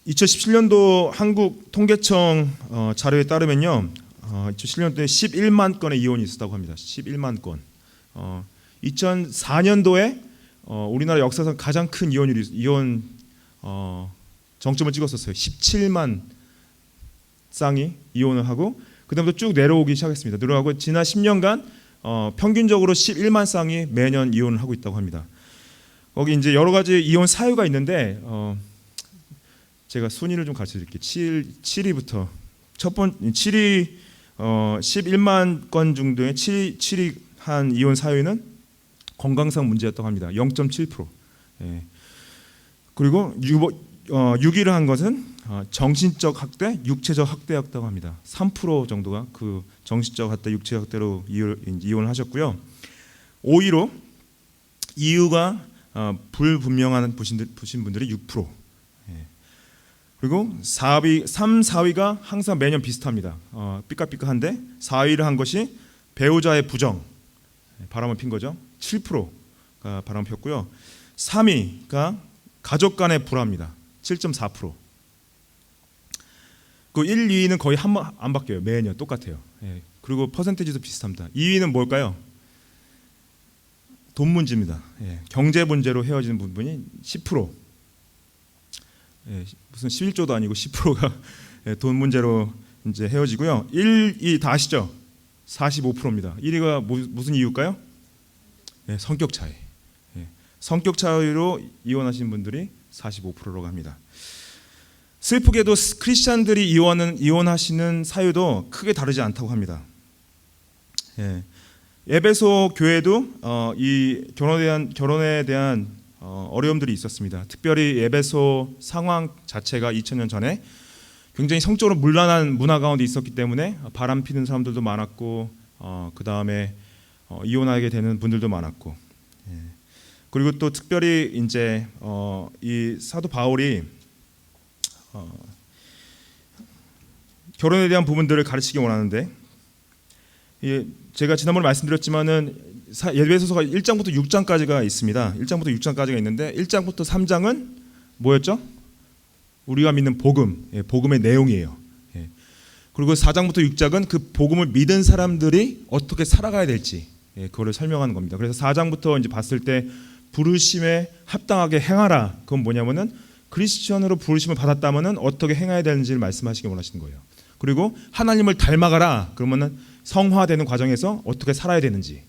2017년도 한국 통계청 자료에 따르면요, 2017년도에 11만 건의 이혼이 있었다고 합니다. 11만 건. 2004년도에 우리나라 역사상 가장 큰 이혼 정점을 찍었었어요. 17만 쌍이 이혼을 하고 그다음부터 쭉 내려오기 시작했습니다. 내려가고 지난 10년간 평균적으로 11만 쌍이 매년 이혼을 하고 있다고 합니다. 거기 이제 여러 가지 이혼 사유가 있는데 제가 순위를 좀 가르쳐 드릴게요. 7위부터 첫 번째 7위 11만 건 정도의 7위 한 이혼 사유는 건강상 문제였다고 합니다. 0.7%. 예. 그리고 6위를 한 것은 정신적 학대, 육체적 학대였다고 합니다. 3% 정도가 그 정신적 학대, 육체적 학대로 이혼을 하셨고요. 5위로 이유가 불분명한 보신 분들이 6%. 예. 그리고 3, 4위가 항상 매년 비슷합니다. 삐까삐까한데 4위를 한 것이 배우자의 부정, 바람을 핀 거죠. 7%가 바람을 폈고요. 3위가 가족 간의 불화입니다. 7.4%. 그 1, 2위는 거의 안 바뀌어요. 매년 똑같아요. 예. 그리고 퍼센테이지도 비슷합니다. 2위는 뭘까요? 돈 문제입니다. 예. 경제 문제로 헤어지는 부분이 10%. 예. 무슨 11조도 아니고 10%가 예. 돈 문제로 이제 헤어지고요. 1, 2 다 아시죠? 45%입니다. 1위가 무슨 이유일까요? 예. 성격 차이. 예. 성격 차이로 이혼하신 분들이 45%라고 합니다. 슬프게도 크리스찬들이 이혼하시는 사유도 크게 다르지 않다고 합니다. 예. 에베소 교회도 이 결혼에 대한 어려움들이 있었습니다. 특별히 에베소 상황 자체가 2000년 전에 굉장히 성적으로 문란한 문화 가운데 있었기 때문에 바람 피는 사람들도 많았고 그 다음에 이혼하게 되는 분들도 많았고, 예. 그리고 또 특별히 이제 이 사도 바울이 결혼에 대한 부분들을 가르치기 원하는데, 제가 지난번에 말씀드렸지만은 에베소서가 1장부터 6장까지가 있습니다. 1장부터 6장까지가 있는데 1장부터 3장은 뭐였죠? 우리가 믿는 복음, 복음의 내용이에요. 그리고 4장부터 6장은 그 복음을 믿은 사람들이 어떻게 살아가야 될지 그거를 설명하는 겁니다. 그래서 4장부터 이제 봤을 때 부르심에 합당하게 행하라. 그건 뭐냐면은 크리스천으로 부르심을 받았다면은 어떻게 행해야 되는지를 말씀하시기 원하시는 거예요. 그리고 하나님을 닮아가라. 그러면은 성화되는 과정에서 어떻게 살아야 되는지,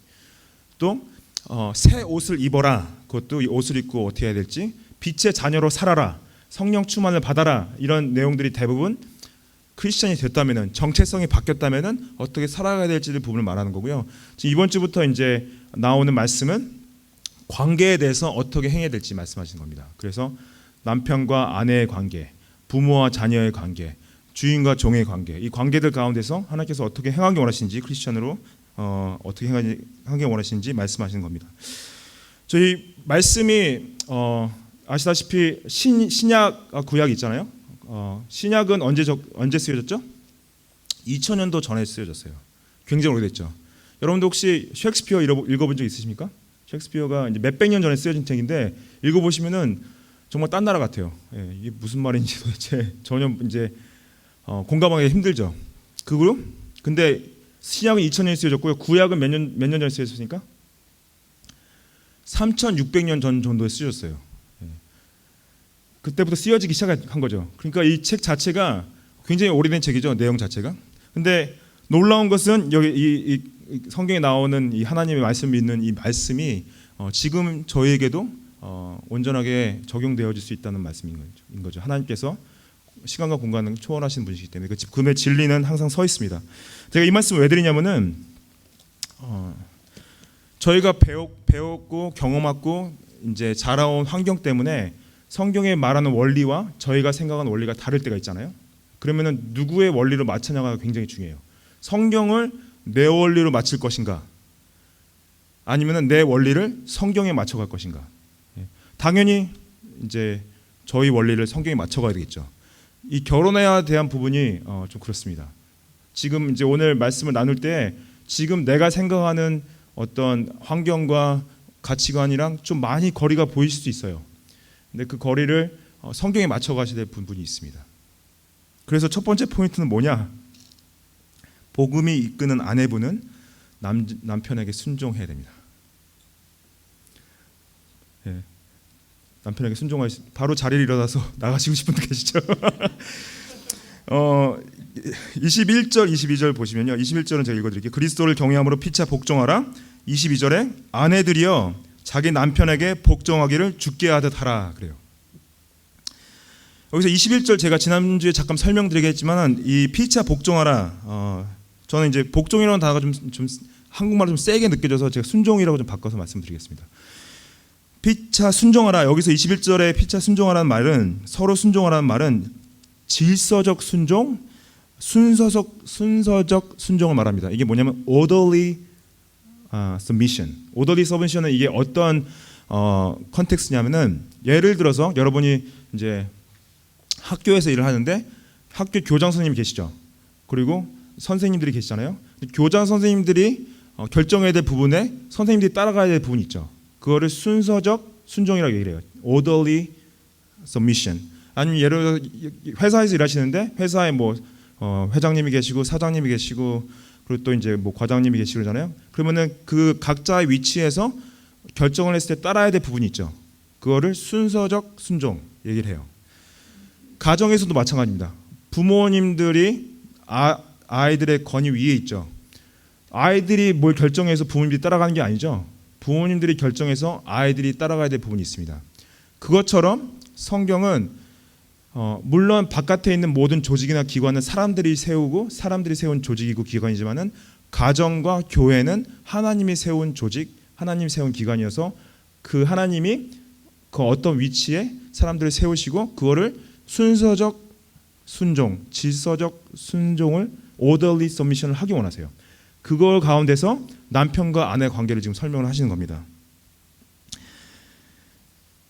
또 새 옷을 입어라. 그것도 이 옷을 입고 어떻게 해야 될지, 빛의 자녀로 살아라. 성령 충만을 받아라. 이런 내용들이 대부분 크리스천이 됐다면은, 정체성이 바뀌었다면은 어떻게 살아가야 될지를 부분을 말하는 거고요. 지금 이번 주부터 이제 나오는 말씀은 관계에 대해서 어떻게 행해야 될지 말씀하시는 겁니다. 그래서 남편과 아내의 관계, 부모와 자녀의 관계, 주인과 종의 관계, 이 관계들 가운데서 하나님께서 어떻게 행하기 원하시는지, 크리스천으로 어떻게 행하기 원하시는지 말씀하시는 겁니다. 저희 말씀이 아시다시피 신약 구약 있잖아요. 신약은 언제 쓰여졌죠? 2000년도 전에 쓰여졌어요. 굉장히 오래됐죠. 여러분도 혹시 셰익스피어 읽어본 적 있으십니까? 셰익스피어가 이제 몇백 년 전에 쓰여진 책인데 읽어보시면은 정말 딴 나라 같아요. 예, 이게 무슨 말인지 도대체 전혀 이제 공감하기 힘들죠. 그리고 근데 신약은 2000년에 쓰여졌고요. 구약은 몇 년 전에 쓰여졌습니까? 3600년 전 정도에 쓰여졌어요. 예. 그때부터 쓰여지기 시작한 거죠. 그러니까 이 책 자체가 굉장히 오래된 책이죠. 내용 자체가. 근데 놀라운 것은 여기 이 성경에 나오는 이 하나님의 말씀을 믿는 이 말씀이 지금 저희에게도 온전하게 적용되어질 수 있다는 말씀인 거죠. 하나님께서 시간과 공간을 초월하신 분이시기 때문에 그의 진리는 항상 서 있습니다. 제가 이 말씀을 왜 드리냐면은 저희가 배웠고 경험하고 이제 자라온 환경 때문에 성경에 말하는 원리와 저희가 생각하는 원리가 다를 때가 있잖아요. 그러면은 누구의 원리로 맞추냐가 굉장히 중요해요. 성경을 내 원리로 맞출 것인가, 아니면은 내 원리를 성경에 맞춰갈 것인가. 당연히 이제 저희 원리를 성경에 맞춰가야 되겠죠. 이 결혼에 대한 부분이 좀 그렇습니다. 지금 이제 오늘 말씀을 나눌 때 지금 내가 생각하는 어떤 환경과 가치관이랑 좀 많이 거리가 보일 수도 있어요. 근데 그 거리를 성경에 맞춰 가셔야 될 부분이 있습니다. 그래서 첫 번째 포인트는 뭐냐? 복음이 이끄는 아내분은 남편에게 순종해야 됩니다. 예. 남편에게 순종하시. 바로 자리를 일어나서 나가시고 싶은 분 계시죠? 21절, 22절 보시면요. 21절은 제가 읽어드릴게요. 그리스도를 경외함으로 피차 복종하라. 22절에 아내들이여 자기 남편에게 복종하기를 주께 하듯 하라 그래요. 여기서 21절 제가 지난주에 잠깐 설명드리겠지만 이 피차 복종하라. 저는 이제 복종이라는 단어가 좀 한국말로 좀 세게 느껴져서 제가 순종이라고 좀 바꿔서 말씀드리겠습니다. 피차 순종하라. 여기서 21절에 피차 순종하라는 말은 서로 순종하라는 말은 질서적 순종, 순서적 순종을 말합니다. 이게 뭐냐면 orderly submission. orderly submission은 이게 어떤 컨텍스트냐면은 예를 들어서 여러분이 이제 학교에서 일을 하는데 학교 교장 선생님이 계시죠. 그리고 선생님들이 계시잖아요. 교장 선생님들이 결정해야 될 부분에 선생님들이 따라가야 될 부분이 있죠. 그거를 순서적 순종이라고 얘기를 해요. orderly submission. 아니면 예를 들어 회사에서 일하시는데 회사에 뭐 회장님이 계시고 사장님이 계시고 그리고 또 이제 뭐 과장님이 계시고 그러잖아요. 그러면은 그 각자의 위치에서 결정을 했을 때 따라야 될 부분이 있죠. 그거를 순서적 순종 얘기를 해요. 가정에서도 마찬가지입니다. 부모님들이 아이들의 권위 위에 있죠. 아이들이 뭘 결정해서 부모님들이 따라가는 게 아니죠. 부모님들이 결정해서 아이들이 따라가야 될 부분이 있습니다. 그것처럼 성경은 물론 바깥에 있는 모든 조직이나 기관은 사람들이 세우고 사람들이 세운 조직이고 기관이지만은 가정과 교회는 하나님이 세운 조직, 하나님이 세운 기관이어서 그 하나님이 그 어떤 위치에 사람들을 세우시고 그거를 순서적 순종, 질서적 순종을 orderly submission을 하기 원하세요. 그걸 가운데서 남편과 아내 관계를 지금 설명을 하시는 겁니다.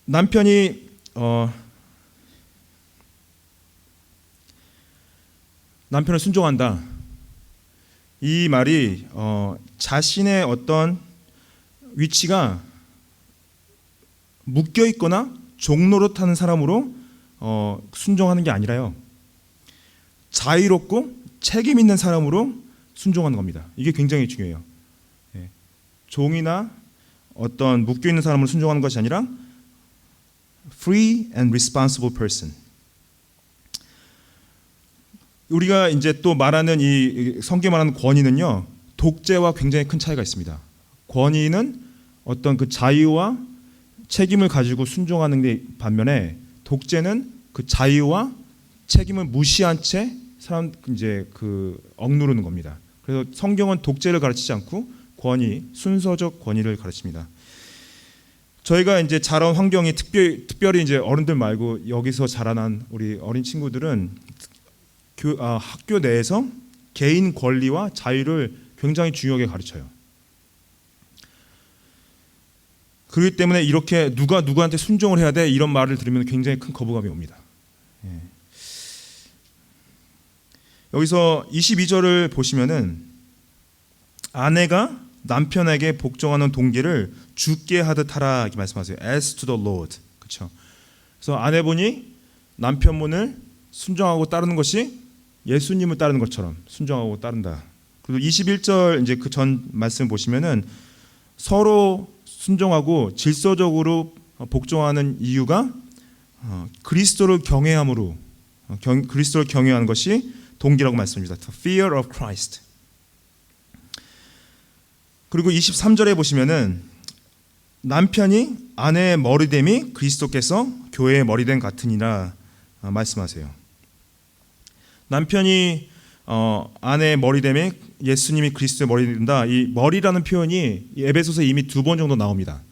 남편이 남편을 순종한다. 이 말이 자신의 어떤 위치가 묶여 있거나 종노릇하는 사람으로 순종하는 게 아니라요. 자유롭고 책임 있는 사람으로 순종하는 겁니다. 이게 굉장히 중요해요. 종이나 어떤 묶여 있는 사람으로 순종하는 것이 아니라 free and responsible person. 우리가 이제 또 말하는 이 성경 말하는 권위는요, 독재와 굉장히 큰 차이가 있습니다. 권위는 어떤 그 자유와 책임을 가지고 순종하는 게 반면에 독재는 그 자유와 책임을 무시한 채 사람 이제 그 억누르는 겁니다. 그래서 성경은 독재를 가르치지 않고 권위, 순서적 권위를 가르칩니다. 저희가 이제 자란 환경이 특별히 이제 어른들 말고 여기서 자라난 우리 어린 친구들은 학교 내에서 개인 권리와 자유를 굉장히 중요하게 가르쳐요. 그렇기 때문에 이렇게 누가 누구한테 순종을 해야 돼 이런 말을 들으면 굉장히 큰 거부감이 옵니다. 여기서 22절을 보시면은 아내가 남편에게 복종하는 동기를 주께 하듯 하라 이렇게 말씀하세요. As to the Lord. 그렇죠. 그래서 아내분이 남편분을 순종하고 따르는 것이 예수님을 따르는 것처럼 순종하고 따른다. 그리고 21절 이제 그 전 말씀 보시면은 서로 순종하고 질서적으로 복종하는 이유가 그리스도를 경외함으로 그리스도를 경외하는 것이 동기라고 말씀합니다. The fear of Christ. 그리고 23절에 보시면은 남편이 아내의 머리됨이 그리스도께서 교회의 머리됨 같으니라 말씀하세요. 남편이 아내의 머리됨이 예수님이 그리스도의 머리된다. 이 머리라는 표현이 에베소서에 이미 2번 정도 나옵니다.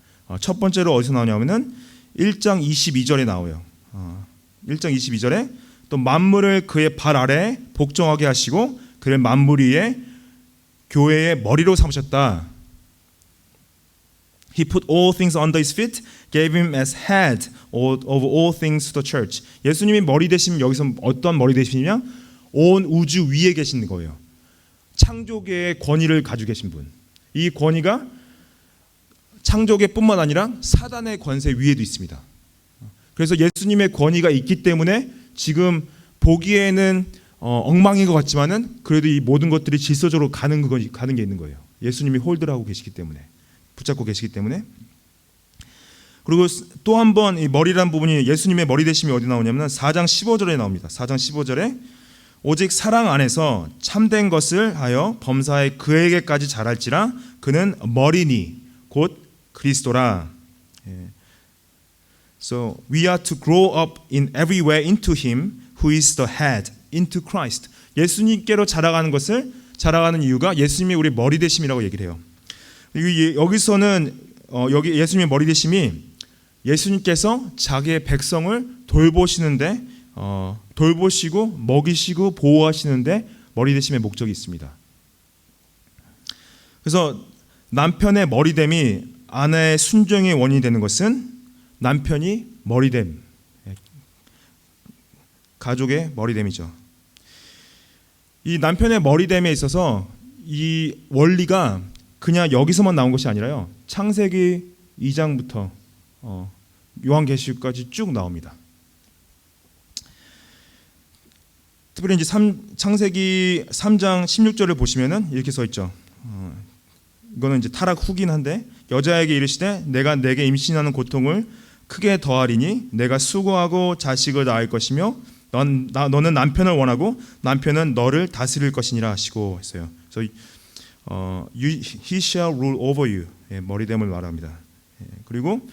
첫 번째로 어디서 나오냐면은 1장 22절에 나와요. 1장 22절에 또 만물을 그의 발 아래에 복종하게 하시고 그를 만물 위에 교회의 머리로 삼으셨다. He put all things under his feet, gave him as head of all things to the church. 예수님이 머리 되시면 여기서 어떤 머리 되시냐? 온 우주 위에 계신 거예요. 창조계의 권위를 가지고 계신 분. 이 권위가 창조계뿐만 아니라 사단의 권세 위에도 있습니다. 그래서 예수님의 권위가 있기 때문에 지금 보기에는 엉망인 것 같지만은 그래도 이 모든 것들이 질서적으로 가는 게 있는 거예요. 예수님이 홀드를 하고 계시기 때문에, 붙잡고 계시기 때문에. 그리고 또 한 번 이 머리라는 부분이 예수님의 머리 되심이 어디 나오냐면 4장 15절에 나옵니다. 4장 15절에 오직 사랑 안에서 참된 것을 하여 범사에 그에게까지 자랄지라 그는 머리니 곧 그리스도라. So we are to grow up in every way into him who is the head, into Christ. 예수님께로 자라가는 이유가 예수님이 우리 머리 되심이라고 얘기를 해요. 여기서는 여기 예수님의 머리 되심이 예수님께서 자기의 백성을 돌보시는데 돌보시고 먹이시고 보호하시는데 머리 되심의 목적이 있습니다. 그래서 남편의 머리됨이 아내의 순종의 원인이 되는 것은 남편이 머리됨, 가족의 머리됨이죠. 이 남편의 머리됨에 있어서 이 원리가 그냥 여기서만 나온 것이 아니라요. 창세기 2장부터 요한계시록까지 쭉 나옵니다. 특별히 이제 창세기 3장 16절을 보시면은 이렇게 써 있죠. 이거는 이제 타락 후긴 한데 여자에게 이르시되 내가 내게 임신하는 고통을 크게 더하리니 내가 수고하고 자식을 낳을 것이며 너는 남편을 원하고 남편은 너를 다스릴 것이니라 하시고 했어요. 그래서 he shall rule over you. 머리됨을 말합니다. 그리고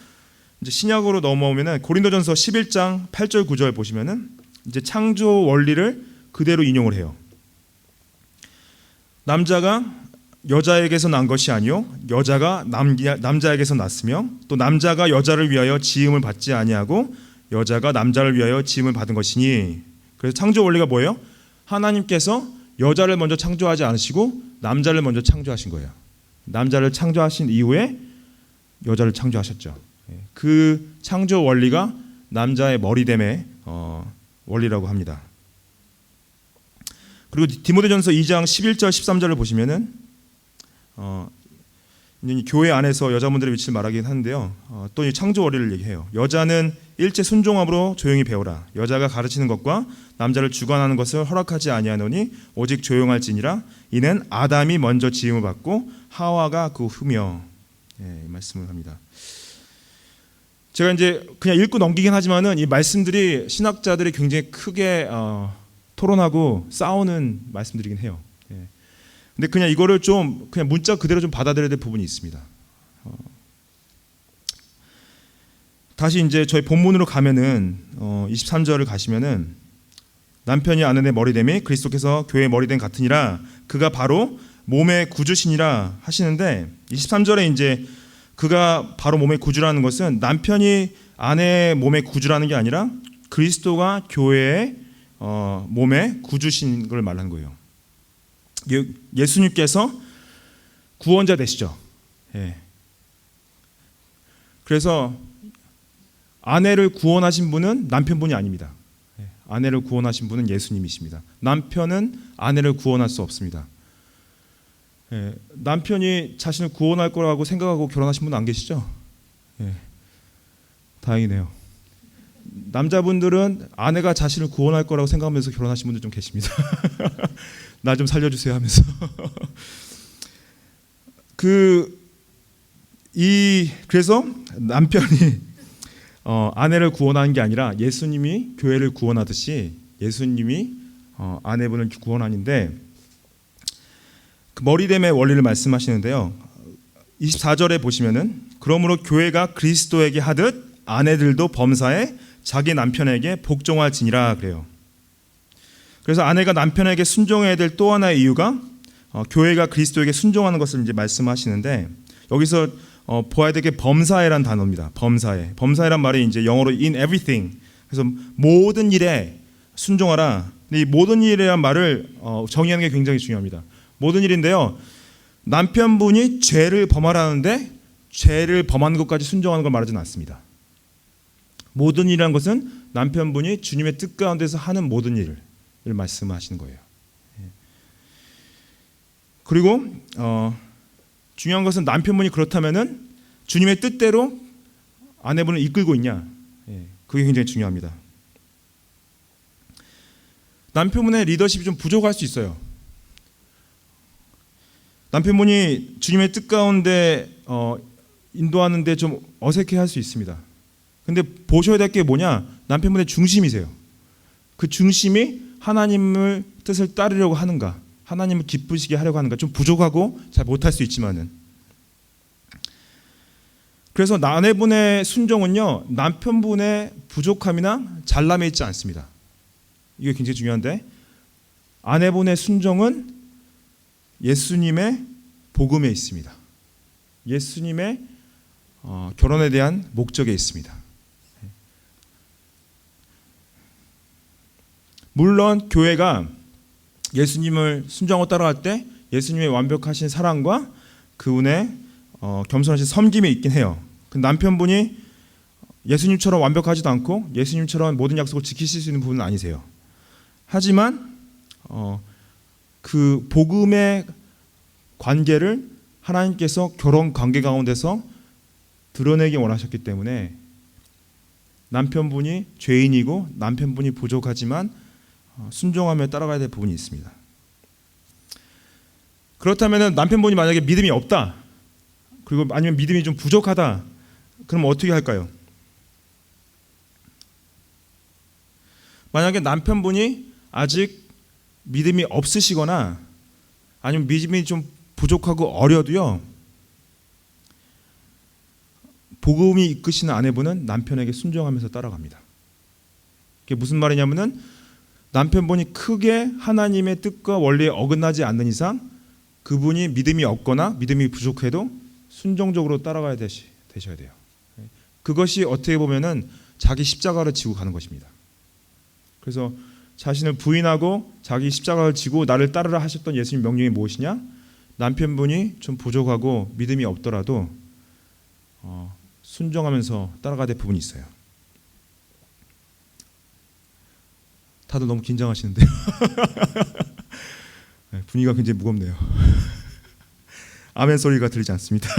이제 신약으로 넘어오면은 고린도전서 11장 8절 9절 보시면은 이제 창조 원리를 그대로 인용을 해요. 남자가 여자에게서 난 것이 아니요 여자가 남자에게서 났으며 또 남자가 여자를 위하여 지음을 받지 아니하고 여자가 남자를 위하여 지음을 받은 것이니. 그래서 창조 원리가 뭐예요? 하나님께서 여자를 먼저 창조하지 않으시고 남자를 먼저 창조하신 거예요. 남자를 창조하신 이후에 여자를 창조하셨죠. 그 창조 원리가 남자의 머리됨의 원리라고 합니다. 그리고 디모데전서 2장 11절 13절을 보시면은 교회 안에서 여자분들의 위치를 말하긴 하는데요. 또 이 창조 원리를 얘기해요. 여자는 일체 순종함으로 조용히 배우라. 여자가 가르치는 것과 남자를 주관하는 것을 허락하지 아니하노니 오직 조용할지니라. 이는 아담이 먼저 지음을 받고 하와가 그 후며. 이 말씀을 합니다. 제가 이제 그냥 읽고 넘기긴 하지만은 이 말씀들이 신학자들이 굉장히 크게 토론하고 싸우는 말씀들이긴 해요. 근데 그냥 이거를 좀 그냥 문자 그대로 좀 받아들여야 될 부분이 있습니다. 다시 이제 저희 본문으로 가면은 23절을 가시면은 남편이 아내의 머리됨이 그리스도께서 교회의 머리됨 같으니라 그가 바로 몸의 구주시니라 하시는데 23절에 이제 그가 바로 몸의 구주라는 것은 남편이 아내의 몸의 구주라는 게 아니라 그리스도가 교회의 몸의 구주신 걸 말하는 거예요. 예수님께서 구원자 되시죠. 그래서 아내를 구원하신 분은 남편분이 아닙니다. 아내를 구원하신 분은 예수님이십니다. 남편은 아내를 구원할 수 없습니다. 남편이 자신을 구원할 거라고 생각하고 결혼하신 분 안 계시죠? 다행이네요. 남자분들은 아내가 자신을 구원할 거라고 생각하면서 결혼하신 분들 좀 계십니다. 나 좀 살려주세요 하면서. 그래서 남편이 아내를 구원하는 게 아니라 예수님이 교회를 구원하듯이 예수님이 아내분을 구원하는데 그 머리됨의 원리를 말씀하시는데요. 24절에 보시면은 그러므로 교회가 그리스도에게 하듯 아내들도 범사에 자기 남편에게 복종할지니라 그래요. 그래서 아내가 남편에게 순종해야 될 또 하나의 이유가 교회가 그리스도에게 순종하는 것을 이제 말씀하시는데 여기서 보아야 될 게 범사에란 단어입니다. 범사에란 말이 이제 영어로 in everything. 그래서 모든 일에 순종하라. 이 모든 일이란 말을 정의하는 게 굉장히 중요합니다. 모든 일인데요. 남편분이 죄를 범하라는데 죄를 범하는 것까지 순종하는 걸 말하지는 않습니다. 모든 일이라는 것은 남편분이 주님의 뜻 가운데서 하는 모든 일을 말씀하시는 거예요. 그리고 중요한 것은 남편분이 그렇다면은 주님의 뜻대로 아내분을 이끌고 있냐, 그게 굉장히 중요합니다. 남편분의 리더십이 좀 부족할 수 있어요. 남편분이 주님의 뜻 가운데 인도하는데 좀 어색해할 수 있습니다. 근데 보셔야 될 게 뭐냐? 남편분의 중심이세요. 그 중심이 하나님의 뜻을 따르려고 하는가, 하나님을 기쁘시게 하려고 하는가, 좀 부족하고 잘 못할 수 있지만은. 그래서 아내분의 순종은요, 남편분의 부족함이나 잘남에 있지 않습니다. 이게 굉장히 중요한데, 아내분의 순종은 예수님의 복음에 있습니다. 예수님의 결혼에 대한 목적에 있습니다. 물론 교회가 예수님을 순종하고 따라갈 때 예수님의 완벽하신 사랑과 그분의 겸손하신 섬김에 있긴 해요. 그 남편분이 예수님처럼 완벽하지도 않고 예수님처럼 모든 약속을 지키실 수 있는 부분은 아니세요. 하지만 그 복음의 관계를 하나님께서 결혼 관계 가운데서 드러내기 원하셨기 때문에 남편분이 죄인이고 남편분이 부족하지만 순종하며 따라가야 될 부분이 있습니다. 그렇다면 남편분이 만약에 믿음이 없다, 그리고 아니면 믿음이 좀 부족하다, 그럼 어떻게 할까요? 만약에 남편분이 아직 믿음이 없으시거나 아니면 믿음이 좀 부족하고 어려도요, 복음이 이끄시는 아내분은 남편에게 순종하면서 따라갑니다. 그게 무슨 말이냐면은 남편분이 크게 하나님의 뜻과 원리에 어긋나지 않는 이상 그분이 믿음이 없거나 믿음이 부족해도 순종적으로 따라가야 되셔야 돼요. 그것이 어떻게 보면은 자기 십자가를 지고 가는 것입니다. 그래서 자신을 부인하고 자기 십자가를 지고 나를 따르라 하셨던 예수님 명령이 무엇이냐? 남편분이 좀 부족하고 믿음이 없더라도 순종하면서 따라가야 될 부분이 있어요. 다들 너무 긴장하시는데요. 분위기가 굉장히 무겁네요. 아멘 소리가 들리지 않습니다.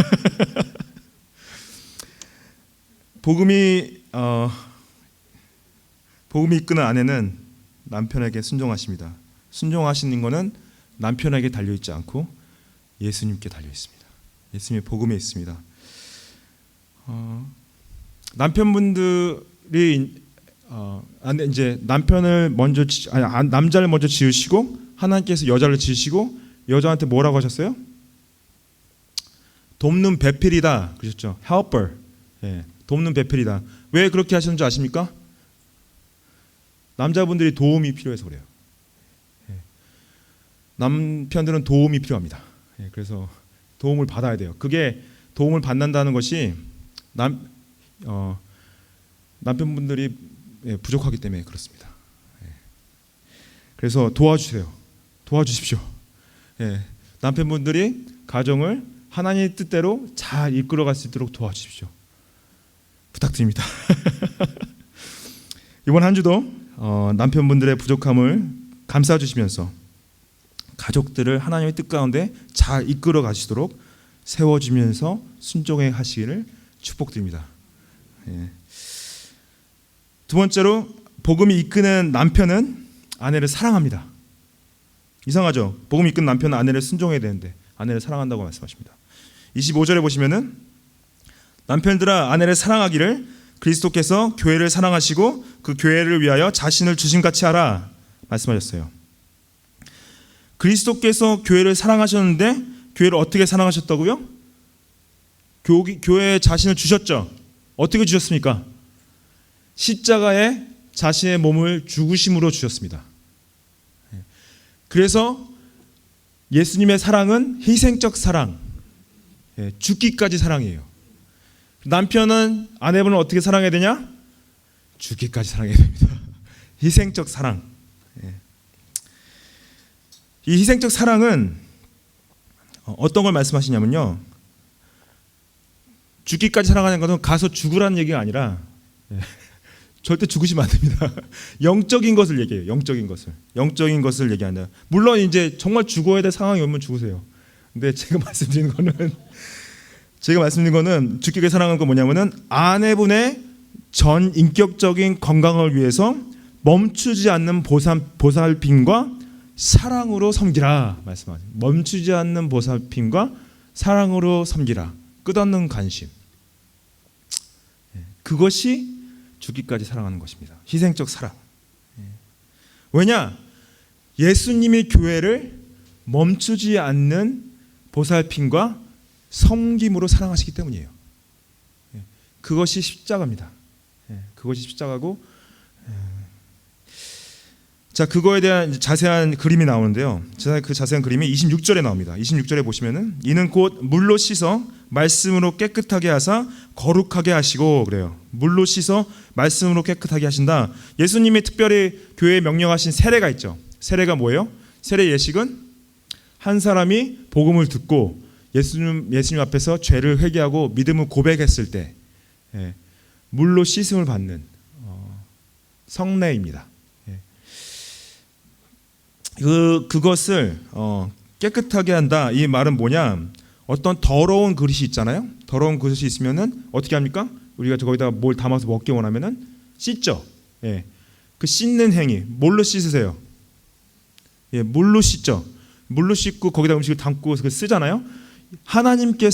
복음이 이끄는 아내는 남편에게 순종하십니다. 순종하시는 것은 남편에게 달려있지 않고 예수님께 달려있습니다. 예수님의 복음에 있습니다. 남편분들이 이제 남편을 먼저 남자를 먼저 지으시고 하나님께서 여자를 지으시고 여자한테 뭐라고 하셨어요? 돕는 배필이다 그러셨죠. helper. 예, 돕는 배필이다. 왜 그렇게 하셨는지 아십니까? 남자분들이 도움이 필요해서 그래요. 예. 남편들은 도움이 필요합니다. 예, 그래서 도움을 받아야 돼요. 그게 도움을 받는다는 것이 남편분들이 부족하기 때문에 그렇습니다. 예. 그래서 도와주십시오. 예. 남편분들이 가정을 하나님의 뜻대로 잘 이끌어갈 수 있도록 도와주십시오. 부탁드립니다. 이번 한 주도 남편분들의 부족함을 감싸주시면서 가족들을 하나님의 뜻 가운데 잘 이끌어 가시도록 세워주면서 순종해 하시기를 축복드립니다. 예. 두 번째로 복음이 이끄는 남편은 아내를 사랑합니다. 이상하죠? 복음이 이끄는 남편은 아내를 순종해야 되는데 아내를 사랑한다고 말씀하십니다. 25절에 보시면은 남편들아 아내를 사랑하기를 그리스도께서 교회를 사랑하시고 그 교회를 위하여 자신을 주심같이 하라 말씀하셨어요. 그리스도께서 교회를 사랑하셨는데 교회를 어떻게 사랑하셨다고요? 교회에 자신을 주셨죠. 어떻게 주셨습니까? 십자가에 자신의 몸을 죽으심으로 주셨습니다. 그래서 예수님의 사랑은 희생적 사랑, 죽기까지 사랑이에요. 남편은 아내분을 어떻게 사랑해야 되냐? 죽기까지 사랑해야 됩니다. 희생적 사랑. 이 희생적 사랑은 어떤 걸 말씀하시냐면요, 죽기까지 사랑하는 것은 가서 죽으라는 얘기가 아니라 절대 죽으시면 안 됩니다. 영적인 것을 얘기해요. 영적인 것을 얘기한다. 물론 이제 정말 죽어야 될 상황이 오면 죽으세요. 근데 제가 말씀드리는 거는 죽기까지 사랑하는 건 뭐냐면은 아내분의 전 인격적인 건강을 위해서 멈추지 않는 보살핌과 사랑으로 섬기라 말씀하세요. 멈추지 않는 보살핌과 사랑으로 섬기라. 끝없는 관심. 그것이 죽기까지 사랑하는 것입니다. 희생적 사랑. 왜냐? 예수님이 교회를 멈추지 않는 보살핌과 섬김으로 사랑하시기 때문이에요. 그것이 십자가입니다. 그것이 십자가고, 자, 그거에 대한 자세한 그림이 나오는데요. 그 자세한 그림이 26절에 나옵니다. 26절에 보시면은 이는 곧 물로 씻어 말씀으로 깨끗하게 하사 거룩하게 하시고 그래요. 물로 씻어 말씀으로 깨끗하게 하신다. 예수님이 특별히 교회에 명령하신 세례가 있죠. 세례가 뭐예요? 세례 예식은 한 사람이 복음을 듣고 예수님 앞에서 죄를 회개하고 믿음을 고백했을 때 물로 씻음을 받는 성례입니다. 그것을 깨끗하게 한다. 이 말은 뭐냐? 어떤 더러운 그릇이 있잖아요. 더러운 그릇이 있으면은 어떻게 합니까? 우리가 거기다가 뭘 담아서 먹기 원하면은 씻죠. 그 씻는 행위 뭘로 씻으세요? 물로 씻죠. 물로 씻고 거기다 음식을 담고 쓰잖아요. 하나님께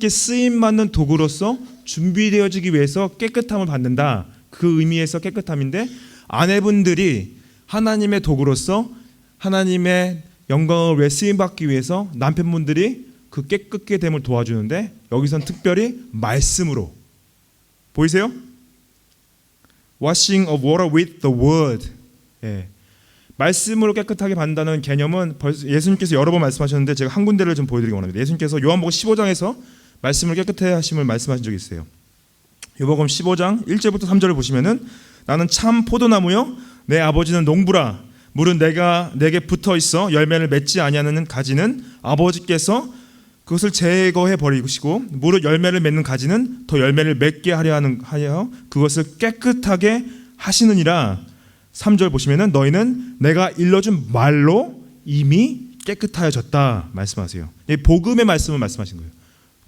쓰임 받는 도구로서 준비되어지기 위해서 깨끗함을 받는다. 그 의미에서 깨끗함인데 아내분들이 하나님의 도구로서 하나님의 영광을 위해 쓰임 받기 위해서 남편분들이 그 깨끗게 됨을 도와주는데 여기선 특별히 말씀으로 보이세요? Washing of water with the word. 말씀으로 깨끗하게 받는다는 개념은 예수님께서 여러 번 말씀하셨는데 제가 한 군데를 좀 보여드리기 원합니다. 예수님께서 요한복음 15장에서 말씀을 깨끗해 하심을 말씀하신 적이 있어요. 요한복음 15장 1절부터 3절을 보시면은 나는 참 포도나무요 내 아버지는 농부라. 물은 내게 붙어 있어 열매를 맺지 아니하는 가지는 아버지께서 그것을 제거해 버리시고 무릇 열매를 맺는 가지는 더 열매를 맺게 하여 그것을 깨끗하게 하시느니라. 3절 보시면은 너희는 내가 일러준 말로 이미 깨끗하여졌다 말씀하세요. 이 복음의 말씀을 말씀하신 거예요.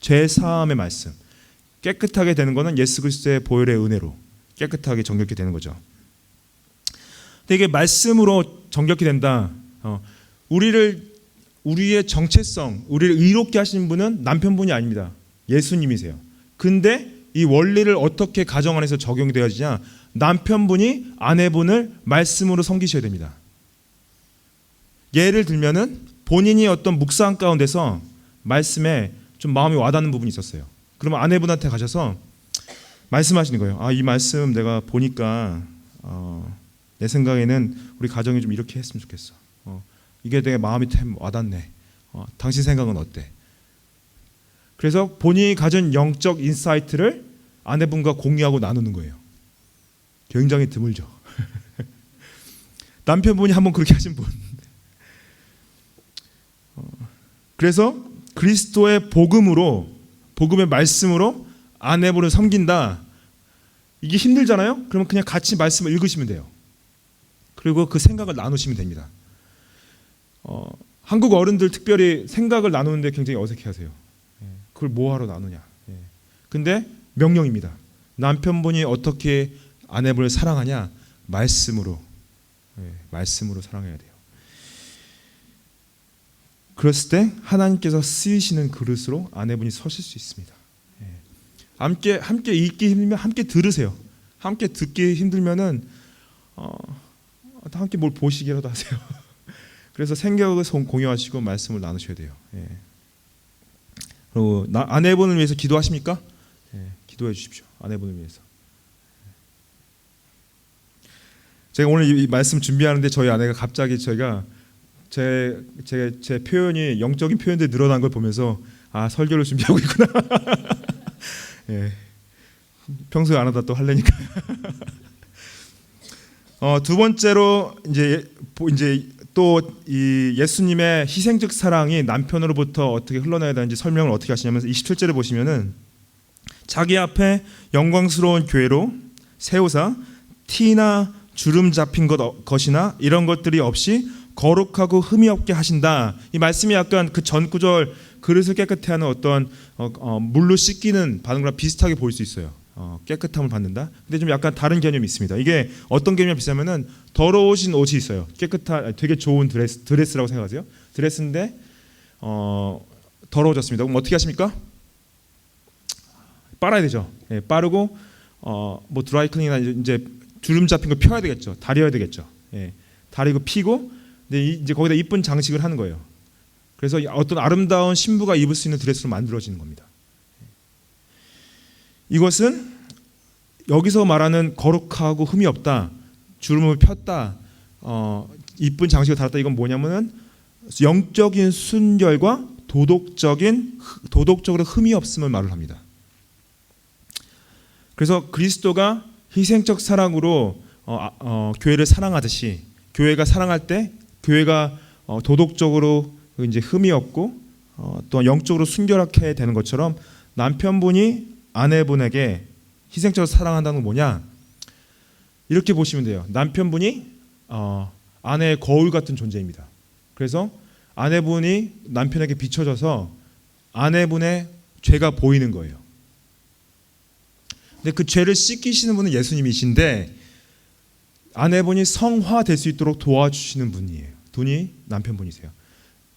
죄 사함의 말씀. 깨끗하게 되는 것은 예수 그리스도의 보혈의 은혜로 깨끗하게 정결케 되는 거죠. 근데 이게 말씀으로 정결케 된다. 우리의 정체성, 우리를 의롭게 하시는 분은 남편분이 아닙니다. 예수님이세요. 근데 이 원리를 어떻게 가정 안에서 적용되어지냐? 남편분이 아내분을 말씀으로 섬기셔야 됩니다. 예를 들면은 본인이 어떤 묵상 가운데서 말씀에 좀 마음이 와닿는 부분이 있었어요. 그러면 아내분한테 가셔서 말씀하시는 거예요. 이 말씀 내가 보니까 내 생각에는 우리 가정이 좀 이렇게 했으면 좋겠어. 이게 되게 마음이 참 와닿네. 당신 생각은 어때? 그래서 본인이 가진 영적 인사이트를 아내분과 공유하고 나누는 거예요. 굉장히 드물죠. 남편분이 한번 그렇게 하신 분. 그래서 그리스도의 복음의 말씀으로 아내분을 섬긴다. 이게 힘들잖아요. 그러면 그냥 같이 말씀을 읽으시면 돼요. 그리고 그 생각을 나누시면 됩니다. 한국 어른들 특별히 생각을 나누는데 굉장히 어색해하세요. 그걸 뭐하러 나누냐. 근데 명령입니다. 남편분이 어떻게 아내분을 사랑하냐? 말씀으로 사랑해야 돼요. 그랬을 때 하나님께서 쓰이시는 그릇으로 아내분이 서실 수 있습니다. 함께 읽기 힘들면 함께 들으세요. 함께 듣기 힘들면은 함께 뭘 보시기라도 하세요. 그래서 생각을 공유하시고 말씀을 나누셔야 돼요. 그리고 아내분을 위해서 기도하십니까? 기도해 주십시오. 아내분을 위해서. 제가 오늘 이 말씀 준비하는데 저희 아내가 갑자기 제가 제 표현이 영적인 표현들이 늘어난 걸 보면서 설교를 준비하고 있구나. 평소에 안 하다 또 하려니까. 두 번째로 이제 또 이 예수님의 희생적 사랑이 남편으로부터 어떻게 흘러나야 되는지 설명을 어떻게 하시냐면 27절에 보시면은 자기 앞에 영광스러운 교회로 세우사 티나 주름 잡힌 것이나 이런 것들이 없이 거룩하고 흠이 없게 하신다. 이 말씀이 약간 그 전 구절 그릇을 깨끗해 하는 어떤 물로 씻기는 반응과 비슷하게 보일 수 있어요. 깨끗함을 받는다. 근데 좀 약간 다른 개념이 있습니다. 이게 어떤 개념이 비슷하면은 더러우신 옷이 있어요. 되게 좋은 드레스라고 생각하세요. 드레스인데 더러워졌습니다. 그럼 어떻게 하십니까? 빨아야 되죠. 예, 빠르고 뭐 드라이클닝이나 이제 주름 잡힌 거 펴야 되겠죠. 다려야 되겠죠. 예, 다리고 피고 근데 이제 거기다 이쁜 장식을 하는 거예요. 그래서 어떤 아름다운 신부가 입을 수 있는 드레스로 만들어지는 겁니다. 이것은 여기서 말하는 거룩하고 흠이 없다, 주름을 폈다, 이쁜 장식을 달았다, 이건 뭐냐면은 영적인 순결과 도덕적으로 흠이 없음을 말을 합니다. 그래서 그리스도가 희생적 사랑으로 교회를 사랑하듯이 교회가 사랑할 때 교회가 도덕적으로 이제 흠이 없고 또 영적으로 순결하게 되는 것처럼 남편분이 아내분에게 희생적으로 사랑한다는 건 뭐냐? 이렇게 보시면 돼요. 남편분이 아내의 거울 같은 존재입니다. 그래서 아내분이 남편에게 비춰져서 아내분의 죄가 보이는 거예요. 근데 그 죄를 씻기시는 분은 예수님이신데 아내분이 성화될 수 있도록 도와주시는 분이에요. 분이 남편분이세요.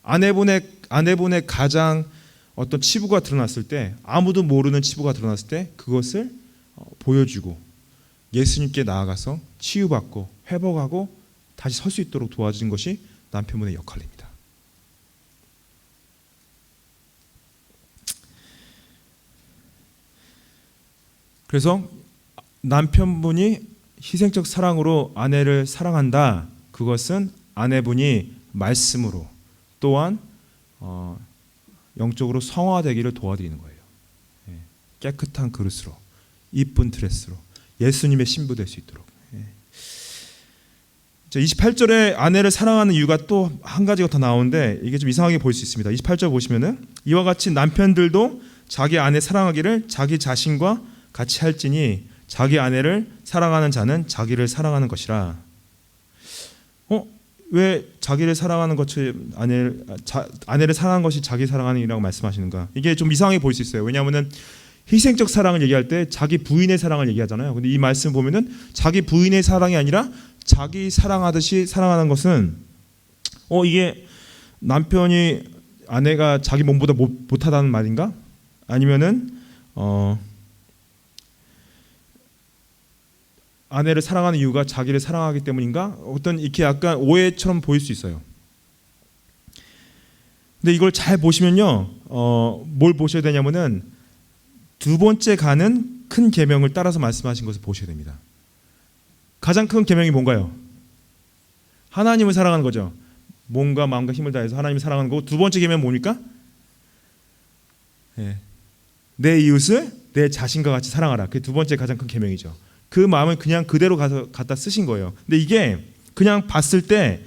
아내분의 가장 어떤 치부가 드러났을 때, 아무도 모르는 치부가 드러났을 때 그것을 보여주고 예수님께 나아가서 치유받고 회복하고 다시 설 수 있도록 도와주는 것이 남편분의 역할입니다. 그래서 남편분이 희생적 사랑으로 아내를 사랑한다. 그것은 아내분이 말씀으로 또한 영적으로 성화되기를 도와드리는 거예요. 깨끗한 그릇으로, 이쁜 드레스로 예수님의 신부 될 수 있도록. 28절에 아내를 사랑하는 이유가 또 한 가지가 더 나오는데 이게 좀 이상하게 보일 수 있습니다. 28절 보시면은 이와 같이 남편들도 자기 아내 사랑하기를 자기 자신과 같이 할지니 자기 아내를 사랑하는 자는 자기를 사랑하는 것이라. 왜 자기를 사랑하는 것이 아내를 사랑하는 것이 자기 사랑하는 이라고 말씀하시는가? 이게 좀 이상하게 보일 수 있어요. 왜냐하면은 희생적 사랑을 얘기할 때 자기 부인의 사랑을 얘기하잖아요. 근데 이 말씀 보면은 자기 부인의 사랑이 아니라 자기 사랑하듯이 사랑하는 것은 이게 남편이 아내가 자기 몸보다 못하다는 말인가? 아니면은 아내를 사랑하는 이유가 자기를 사랑하기 때문인가? 어떤 이렇게 약간 오해처럼 보일 수 있어요. 근데 이걸 잘 보시면요, 뭘 보셔야 되냐면은 두 번째 가는 큰 계명을 따라서 말씀하신 것을 보셔야 됩니다. 가장 큰 계명이 뭔가요? 하나님을 사랑하는 거죠. 몸과 마음과 힘을 다해서 하나님을 사랑하는 거고, 두 번째 계명은 뭡니까? 내 이웃을 내 자신과 같이 사랑하라. 그게 두 번째 가장 큰 계명이죠. 그 마음을 그냥 그대로 갖다 쓰신 거예요. 근데 이게 그냥 봤을 때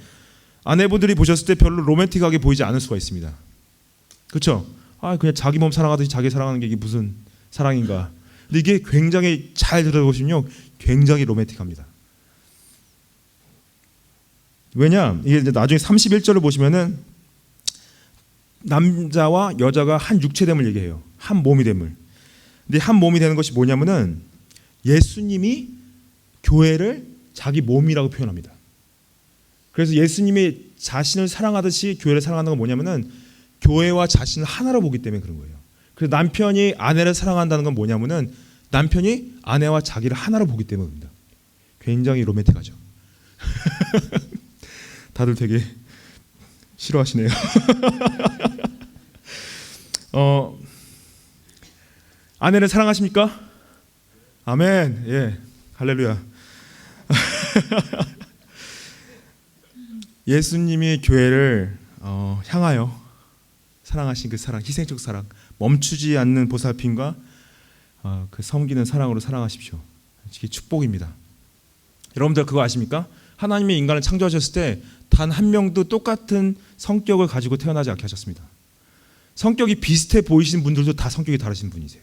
아내분들이 보셨을 때 별로 로맨틱하게 보이지 않을 수가 있습니다. 그렇죠? 그냥 자기 몸 사랑하듯이 자기 사랑하는 게 이게 무슨 사랑인가? 근데 이게 굉장히 잘 들어보시면요, 굉장히 로맨틱합니다. 왜냐? 이게 이제 나중에 31절을 보시면은 남자와 여자가 한 육체됨을 얘기해요. 한 몸이 됨을. 근데 한 몸이 되는 것이 뭐냐면은 예수님이 교회를 자기 몸이라고 표현합니다. 그래서 예수님이 자신을 사랑하듯이 교회를 사랑하는 건 뭐냐면은 교회와 자신을 하나로 보기 때문에 그런 거예요. 그래서 남편이 아내를 사랑한다는 건 뭐냐면은 남편이 아내와 자기를 하나로 보기 때문입니다. 굉장히 로맨틱하죠. 다들 되게 싫어하시네요. 아내를 사랑하십니까? 아멘. 예, 할렐루야. 예수님이 교회를 향하여 사랑하신 그 사랑, 희생적 사랑, 멈추지 않는 보살핌과 그 섬기는 사랑으로 사랑하십시오. 이게 축복입니다. 여러분들 그거 아십니까? 하나님이 인간을 창조하셨을 때 단 한 명도 똑같은 성격을 가지고 태어나지 않게 하셨습니다. 성격이 비슷해 보이시는 분들도 다 성격이 다르신 분이세요.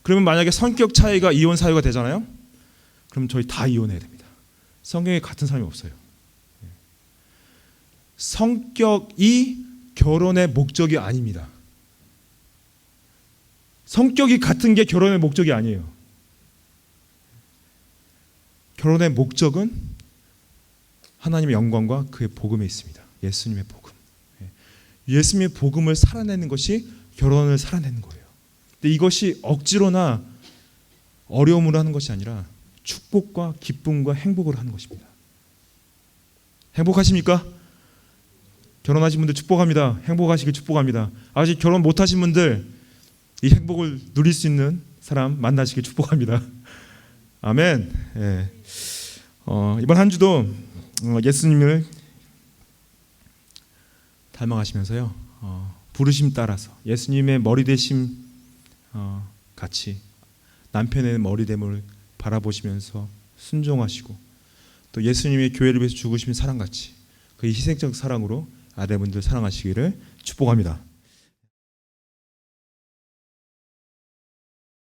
그러면 만약에 성격 차이가 이혼 사유가 되잖아요. 그럼 저희 다 이혼해야 됩니다. 성격이 같은 사람이 없어요. 성격이 결혼의 목적이 아닙니다. 성격이 같은 게 결혼의 목적이 아니에요. 결혼의 목적은 하나님의 영광과 그의 복음에 있습니다. 예수님의 복음. 예수님의 복음을 살아내는 것이 결혼을 살아내는 거예요. 근데 이것이 억지로나 어려움으로 하는 것이 아니라 축복과 기쁨과 행복으로 하는 것입니다. 행복하십니까? 결혼하신 분들 축복합니다. 행복하시길 축복합니다. 아직 결혼 못하신 분들 이 행복을 누릴 수 있는 사람 만나시길 축복합니다. 아멘. 예. 이번 한 주도 예수님을 닮아가시면서요, 부르심 따라서 예수님의 머리 대심 같이 남편의 머리됨을 바라보시면서 순종하시고 또 예수님의 교회를 위해서 죽으신 사랑같이 그 희생적 사랑으로 아내분들 사랑하시기를 축복합니다.